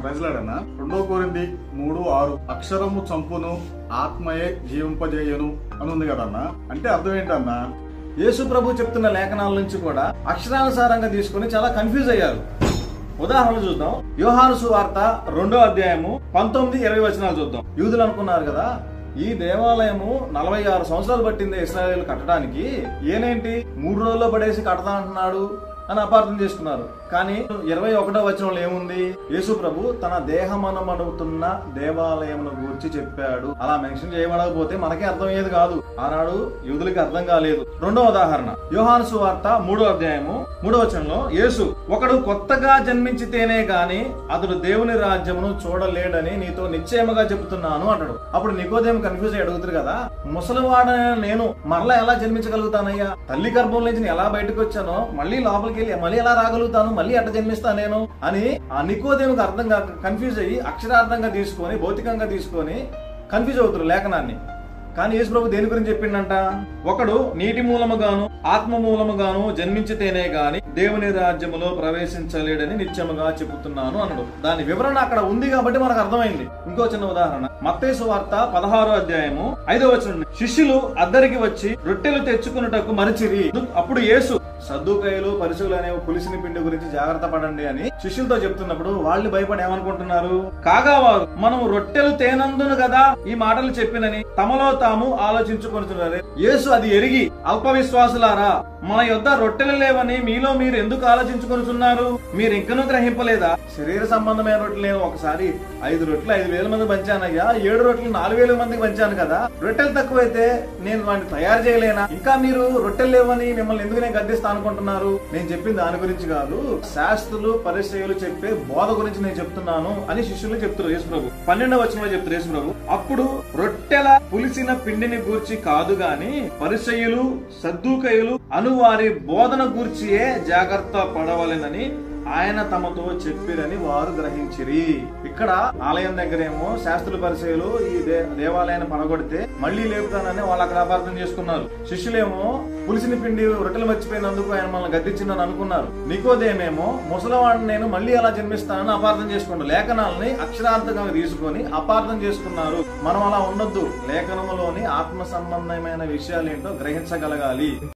ప్రజలాడన్నా 2 కొరింథీ 3:6 అక్షరము చంపును ఆత్మయే జీవింపజేయను అని ఉంది కదన్నా. అంటే అర్థం ఏంటన్నా, యేసు ప్రభు చెప్తున్న లేఖనాల నుంచి కూడా అక్షరానుసారంగా తీసుకుని చాలా కన్ఫ్యూజ్ అయ్యారు. ఉదాహరణ చూద్దాం. యోహాను సువార్త 2వ అధ్యాయము 19-20 వచనాలు చూద్దాం. యూదులు అనుకున్నారు కదా, ఈ దేవాలయము 46 సంవత్సరాలు పట్టింది ఇశ్రాయేలు కట్టడానికి, ఏనేంటి 3 రోజుల్లో పడేసి కడతా అంటున్నాడు అని అపార్థం చేసుకున్నారు. కానీ 21వ వచనంలో ఏముంది? యేసు ప్రభు తన దేహమనమడుతున్న దేవాలయమును గురించి చెప్పాడు. అలా మెన్షన్ చేయబడకపోతే మనకే అర్థమయ్యేది కాదు. ఆనాడు యూదులకి అర్థం కాలేదు. 2వ ఉదాహరణ యోహాను సువార్త 3వ అధ్యాయము 3వ వచనంలో యేసు, ఒకడు కొత్తగా జన్మించితేనే గాని అతడు దేవుని రాజ్యమును చూడలేడని నీతో నిశ్చయముగా చెబుతున్నాను అంటాడు. అప్పుడు నికోదేము కన్ఫ్యూజ్ అయ్యి అడుగుతారు కదా, ముసలివాడైన నేను మరలా ఎలా జన్మించగలుగుతానయ్యా? తల్లి గర్భం నుంచి ఎలా బయటకు వచ్చానో మళ్ళీ లోపలికి వెళ్ళి మళ్ళీ ఎలా రాగలుగుతాను, మళ్ళీ అట్ట జన్మిస్తా నేను అని ఆ నికోదేముకి అర్థం కాక కన్ఫ్యూజ్ అయ్యి అక్షరార్థంగా తీసుకొని భౌతికంగా తీసుకొని కన్ఫ్యూజ్ అవుతారు లేఖనాన్ని. కానీ యేసు ప్రభు దేని గురించి చెప్పిండంట? ఒకడు నీటి మూలముగాను ఆత్మ మూలముగాను జన్మించితేనే గాని దేవుని రాజ్యములో ప్రవేశించలేడని నిత్యముగా చెబుతున్నాను అన్నాడు. దాని వివరణ అక్కడ ఉంది కాబట్టి మనకు అర్థమైంది. ఇంకో చిన్న ఉదాహరణ మత్తయి సువార్త 16వ అధ్యాయము 5వ వచనం, శిష్యులు అద్దరికి వచ్చి రొట్టెలు తెచ్చుకున్నటకు మరచిరి. అప్పుడు యేసు సద్దూకయ్యులు పరిశులు అనే పులిసిన పిండి గురించి జాగ్రత్త పడండి అని శిష్యులతో చెప్తున్నప్పుడు వాళ్ళు భయపడి ఏమనుకుంటున్నారు? కాగా వారు మనము రొట్టెలు తేనందును కదా ఈ మాటలు చెప్పినని తమలో తాము ఆలోచించుకొనుచున్నారు. యేసు అది ఎరిగి, అల్ప విశ్వాసులారా, మన యొద్ద రొట్టెలు లేవని మీలో మీరు ఎందుకు ఆలోచించుకొనుచున్నారు? మీరు ఇంకనూ గ్రహింపలేదా? శరీర సంబంధమైన రొట్టెలు నేను ఒకసారి 5 రొట్టెలు 5,000 మంది పంచానయ్యా, 7 రొట్టెలు 4,000 మందికి పంచాను కదా. రొట్టెలు తక్కువైతే నేను వాటిని తయారు చేయలేనా? ఇంకా మీరు రొట్టెలు లేవని మిమ్మల్ని ఎందుకు నేను గద్దిస్తా అనుకుంటున్నారు? నేను చెప్పింది దాని గురించి కాదు, శాస్త్రులు పరిసయ్యులు చెప్పే బోధ గురించి నేను చెప్తున్నాను అని శిష్యులు చెప్తారు యేసు ప్రభు. 12వ వచనంలో చెప్తారు యేసు ప్రభు, అప్పుడు రొట్టెల పులిసిన పిండిని గూర్చి కాదు గాని పరిసయ్యులు సద్దూకయ్యులు అను వారి బోధన గూర్చియే జాగ్రత్త పడవలెనని ఆయన తమతో చెప్పిరని వారు గ్రహించిరి. ఇక్కడ ఆలయం దగ్గరేమో శాస్త్రుల పరిచయాలు ఈ దేవాలయాన్ని పడగొడితే మళ్లీ లేపుతానని వాళ్ళు అక్కడ అపార్థం చేసుకున్నారు. శిష్యులేమో పులిసిన పిండి రొట్టెలు మర్చిపోయినందుకు ఆయన మనల్ని గద్దించిందని అనుకున్నారు. నికోదేమేమో ముసలివాడిని నేను మళ్లీ అలా జన్మిస్తానని అపార్థం చేసుకున్నారు. లేఖనాలని అక్షరార్థంగా తీసుకొని అపార్థం చేసుకున్నారు. మనం అలా ఉండొద్దు. లేఖనములోని ఆత్మ సంబంధమైన విషయాలు ఏంటో గ్రహించగలగాలి.